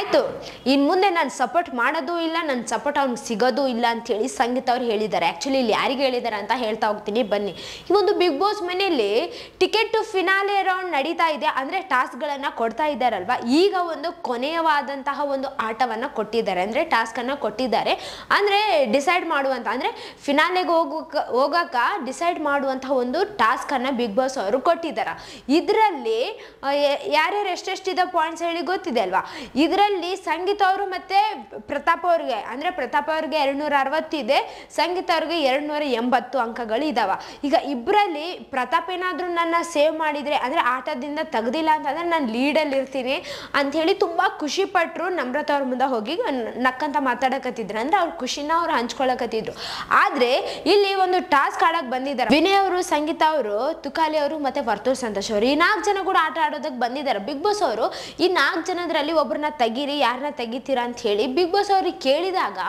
ಆಯಿತು ಇನ್ನು ಮುಂದೆ ನಾನು ಸಪೋರ್ಟ್ ಮಾಡೋದು ಇಲ್ಲ, ನನ್ನ ಸಪೋರ್ಟ್ ಅವ್ನಿಗೆ ಸಿಗೋದು ಇಲ್ಲ ಅಂಥೇಳಿ ಸಂಗೀತ ಅವ್ರು ಹೇಳಿದ್ದಾರೆ. ಆ್ಯಕ್ಚುಲಿ ಇಲ್ಲಿ ಯಾರಿಗೆ ಹೇಳಿದ್ದಾರೆ ಅಂತ ಹೇಳ್ತಾ ಹೋಗ್ತೀನಿ ಬನ್ನಿ. ಈ ಒಂದು ಬಿಗ್ ಬಾಸ್ ಮನೆಯಲ್ಲಿ ಟಿಕೆಟ್ ಟು ಫಿನಾಲೆ ರೌಂಡ್ ನಡೀತಾ ಇದೆ, ಅಂದರೆ ಟಾಸ್ಕ್ಗಳನ್ನು ಕೊಡ್ತಾ ಇದ್ದಾರಲ್ವ. ಈಗ ಒಂದು ಕೊನೆಯವಾದಂತಹ ಒಂದು ಆಟವನ್ನು ಕೊಟ್ಟಿದ್ದಾರೆ, ಅಂದರೆ ಟಾಸ್ಕನ್ನು ಕೊಟ್ಟಿದ್ದಾರೆ. ಅಂದರೆ ಡಿಸೈಡ್ ಮಾಡುವಂಥ, ಅಂದರೆ ಫಿನಾಲೆಗೆ ಹೋಗೋಕ ಡಿಸೈಡ್ ಮಾಡುವಂತಹ ಒಂದು ಟಾಸ್ಕನ್ನು ಬಿಗ್ ಬಾಸ್ ಅವರು ಕೊಟ್ಟಿದ್ದಾರೆ. ಇದರಲ್ಲಿ ಯಾರ್ಯಾರು ಎಷ್ಟೆಷ್ಟಿದೆ ಪಾಯಿಂಟ್ಸ್ ಹೇಳಿ ಗೊತ್ತಿದೆ ಅಲ್ವಾ. ಇದರಲ್ಲಿ ಸಂಗೀತ ಅವರು ಮತ್ತು ಪ್ರತಾಪ್ ಅವ್ರಿಗೆ, ಅಂದರೆ ಪ್ರತಾಪ್ ಅವ್ರಿಗೆ 260 ಇದೆ, ಸಂಗೀತ ಅವ್ರಿಗೆ 280 ಅಂಕಗಳು ಇದಾವೆ. ಈಗ ಇಬ್ಬರಲ್ಲಿ ಪ್ರತಾಪ್ ಏನಾದರೂ ನನ್ನ ಸೇವ್ ಮಾಡಿದರೆ, ಅಂದರೆ ಆಟದಿಂದ ತೆಗ್ದಿಲ್ಲ ಅಂತಂದರೆ ನಾನು ಲೀಡಲ್ಲಿ ಇರ್ತೀನಿ ಅಂಥೇಳಿ ತುಂಬ ಖುಷಿ ಪಟ್ಟರು. ನಮ್ರತಾ ಅವ್ರ ಮುಂದೆ ಹೋಗಿ ನಕ್ಕಂತ ಮಾತಾಡಕತ್ತಿದ್ರು, ಅಂದರೆ ಅವ್ರ ಖುಷಿನ ಅವ್ರು ಹಂಚ್ಕೊಳ್ಳಕತ್ತಿದ್ರು. ಆದರೆ ಇಲ್ಲಿ ಒಂದು ಟಾಸ್ಕ್ ಆಡೋಕೆ ಬಂದಿದ್ದಾರೆ ವಿನಯ್ ಅವರು, ಸಂಗೀತ ಅವರು, ತುಕಾಲಿ ಅವರು ಮತ್ತು ವರ್ತೂರ್ ಸಂತೋಷ್ ಅವರು. ಈ 4 ಜನ ಕೂಡ ಆಟ ಆಡೋದಕ್ಕೆ ಬಂದಿದ್ದಾರೆ. ಬಿಗ್ ಬಾಸ್ ಅವರು ಈ 4 ಜನದಲ್ಲಿ ಒಬ್ಬರನ್ನ ತೆಗೀರಿ, ಯಾರನ್ನ ತೆಗಿತೀರಾ ಅಂತ ಹೇಳಿ ಬಿಗ್ ಬಾಸ್ ಅವ್ರಿಗೆ ಕೇಳಿದಾಗ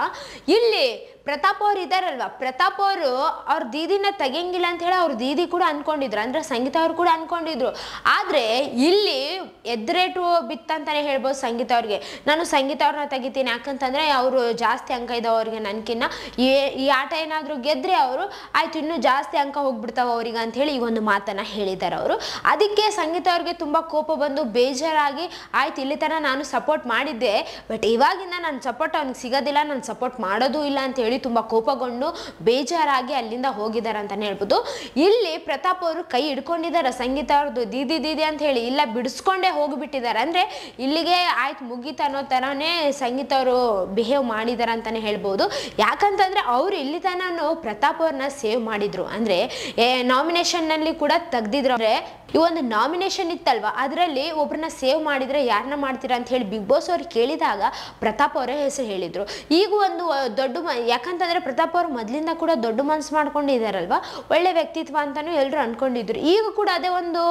ಇಲ್ಲಿ ಪ್ರತಾಪ್ ಅವ್ರು ಇದ್ದಾರಲ್ವ, ಪ್ರತಾಪ್ ಅವರು ಅವ್ರ ದೀದಿನ ತೆಗಿಯಂಗಿಲ್ಲ ಅಂತ ಹೇಳಿ ಅವ್ರ ದೀದಿ ಕೂಡ ಅನ್ಕೊಂಡಿದ್ರು, ಅಂದರೆ ಸಂಗೀತ ಅವ್ರು ಕೂಡ ಅನ್ಕೊಂಡಿದ್ರು. ಆದರೆ ಇಲ್ಲಿ ಎದ್ರೇಟು ಬಿತ್ತಂತಾನೆ ಹೇಳ್ಬೋದು ಸಂಗೀತ ಅವ್ರಿಗೆ. ನಾನು ಸಂಗೀತ ಅವ್ರನ್ನ ತೆಗಿತೀನಿ, ಯಾಕಂತಂದರೆ ಅವರು ಜಾಸ್ತಿ ಅಂಕ ಇದಾವೆ ಅವ್ರಿಗೆ ನನಗಿನ್ನ. ಈ ಆಟ ಏನಾದರೂ ಗೆದ್ದರೆ ಅವರು ಆಯ್ತು ಇನ್ನೂ ಜಾಸ್ತಿ ಅಂಕ ಹೋಗ್ಬಿಡ್ತಾವೆ ಅವ್ರಿಗೆ ಅಂಥೇಳಿ ಈ ಒಂದು ಮಾತನ್ನು ಹೇಳಿದ್ದಾರೆ ಅವರು. ಅದಕ್ಕೆ ಸಂಗೀತ ಅವ್ರಿಗೆ ತುಂಬ ಕೋಪ ಬಂದು ಬೇಜಾರಾಗಿ ಆಯ್ತು ಇಲ್ಲಿ ತನಕ ನಾನು ಸಪೋರ್ಟ್ ಮಾಡಿದ್ದೆ, ಬಟ್ ಇವಾಗಿಂದ ನನ್ನ ಸಪೋರ್ಟ್ ಅವ್ನಿಗೆ ಸಿಗೋದಿಲ್ಲ, ನಾನು ಸಪೋರ್ಟ್ ಮಾಡೋದು ಇಲ್ಲ ಅಂತ ಹೇಳಿ ತುಂಬ ಕೋಪಗೊಂಡು ಬೇಜಾರಾಗಿ ಅಲ್ಲಿಂದ ಹೋಗಿದ್ದಾರೆ ಅಂತಲೇ ಹೇಳ್ಬೋದು. ಇಲ್ಲಿ ಪ್ರತಾಪ್ ಅವರು ಕೈ ಹಿಡ್ಕೊಂಡಿದ್ದಾರೆ ಸಂಗೀತ ಅವ್ರದ್ದು, ದೀದಿ ದೀದಿ ಅಂತ ಹೇಳಿ, ಇಲ್ಲ ಬಿಡಿಸ್ಕೊಂಡೇ ಹೋಗಿಬಿಟ್ಟಿದ್ದಾರೆ. ಅಂದರೆ ಇಲ್ಲಿಗೆ ಆಯ್ತು ಮುಗೀತು ಅನ್ನೋ ಥರನೇ ಸಂಗೀತ ಅವರು ಬಿಹೇವ್ ಮಾಡಿದ್ದಾರೆ ಅಂತಲೇ ಹೇಳ್ಬೋದು. ಯಾಕಂತಂದರೆ ಅವರು ಇಲ್ಲಿ ತನಕ ಪ್ರತಾಪ್ ಅವ್ರನ್ನ ಸೇವ್ ಮಾಡಿದರು, ಅಂದರೆ ನಾಮಿನೇಷನ್ನಲ್ಲಿ ಕೂಡ ತೆಗ್ದಿದ್ರು. ಅಂದರೆ ಈ ಒಂದು ನಾಮಿನೇಷನ್ ಇತ್ತಲ್ವ, ಅದರಲ್ಲಿ ಒಬ್ಬರನ್ನ ಸೇವ್ ಮಾಡಿದರೆ ಯಾರನ್ನ ಮಾಡ್ತೀರಾ ಅಂತ ಹೇಳಿ ಬಿಗ್ ಬಾಸ್ ಅವ್ರು ಕೇಳಿದಾಗ ಪ್ರತಾಪ್ ಅವರೇ ಹೆಸರು ಹೇಳಿದರು. ಈಗ ಒಂದು ದೊಡ್ಡ ಯಾಕಂತಂದರೆ ಪ್ರತಾಪ್ ಅವರು ಮೊದಲಿಂದ ಕೂಡ ದೊಡ್ಡ ಮನಸ್ಸು ಮಾಡ್ಕೊಂಡಿದ್ದಾರಲ್ವ, ಒಳ್ಳೆ ವ್ಯಕ್ತಿತ್ವ ಅಂತಲೂ ಎಲ್ಲರೂ ಅಂದ್ಕೊಂಡಿದ್ರು. ಈಗ ಕೂಡ ಅದೇ ಒಂದು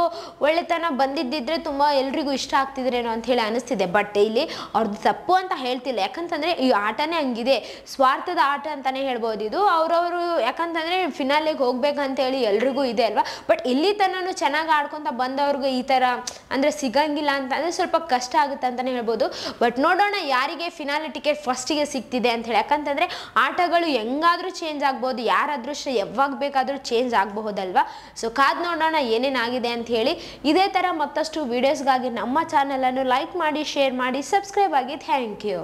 ಒಳ್ಳೆತನ ಬಂದಿದ್ದಿದ್ರೆ ತುಂಬ ಎಲ್ರಿಗೂ ಇಷ್ಟ ಆಗ್ತಿದ್ರೇನೋ ಅಂತ ಹೇಳಿ ಅನಿಸ್ತಿದೆ. ಬಟ್ ಇಲ್ಲಿ ಅವ್ರದ್ದು ತಪ್ಪು ಅಂತ ಹೇಳ್ತಿಲ್ಲ, ಯಾಕಂತಂದರೆ ಈ ಆಟನೇ ಹಂಗಿದೆ, ಸ್ವಾರ್ಥದ ಆಟ ಅಂತಲೇ ಹೇಳ್ಬೋದು ಇದು. ಅವರವರು ಯಾಕಂತಂದರೆ ಫಿನಾಲೆಗೆ ಹೋಗ್ಬೇಕಂತೇಳಿ ಎಲ್ರಿಗೂ ಇದೆ ಅಲ್ವಾ. ಬಟ್ ಇಲ್ಲಿ ತನೂ ಚೆನ್ನಾಗಿ ಆಡ್ಕೊತ ಬಂದವ್ರಿಗೆ ಈ ಥರ ಅಂದರೆ ಸಿಗಂಗಿಲ್ಲ ಅಂತಂದರೆ ಸ್ವಲ್ಪ ಕಷ್ಟ ಆಗುತ್ತೆ ಅಂತಲೇ ಹೇಳ್ಬೋದು. ಬಟ್ ನೋಡೋಣ ಯಾರಿಗೆ ಫಿನಾಲೆ ಟಿಕೆಟ್ ಫಸ್ಟಿಗೆ ಸಿಗ್ತಿದೆ ಅಂತ ಹೇಳಿ. ಯಾಕಂತಂದರೆ ಆಟಗಳು ಹೆಂಗಾದರೂ ಚೇಂಜ್ ಆಗ್ಬೋದು, ಯಾರ ಅದೃಷ್ಟ ಯಾವಾಗ ಬೇಕಾದರೂ ಚೇಂಜ್ ಆಗಬಹುದಲ್ವಾ. ಸೊ ಕಾದು ನೋಡೋಣ ಏನೇನಾಗಿದೆ ಅಂತ ಹೇಳಿ. ಇದೇ ಥರ ಮತ್ತಷ್ಟು ವೀಡಿಯೋಸ್ಗಾಗಿ ನಮ್ಮ ಚಾನಲನ್ನು ಲೈಕ್ ಮಾಡಿ, ಶೇರ್ ಮಾಡಿ, ಸಬ್ಸ್ಕ್ರೈಬ್ ಆಗಿ. Thank you.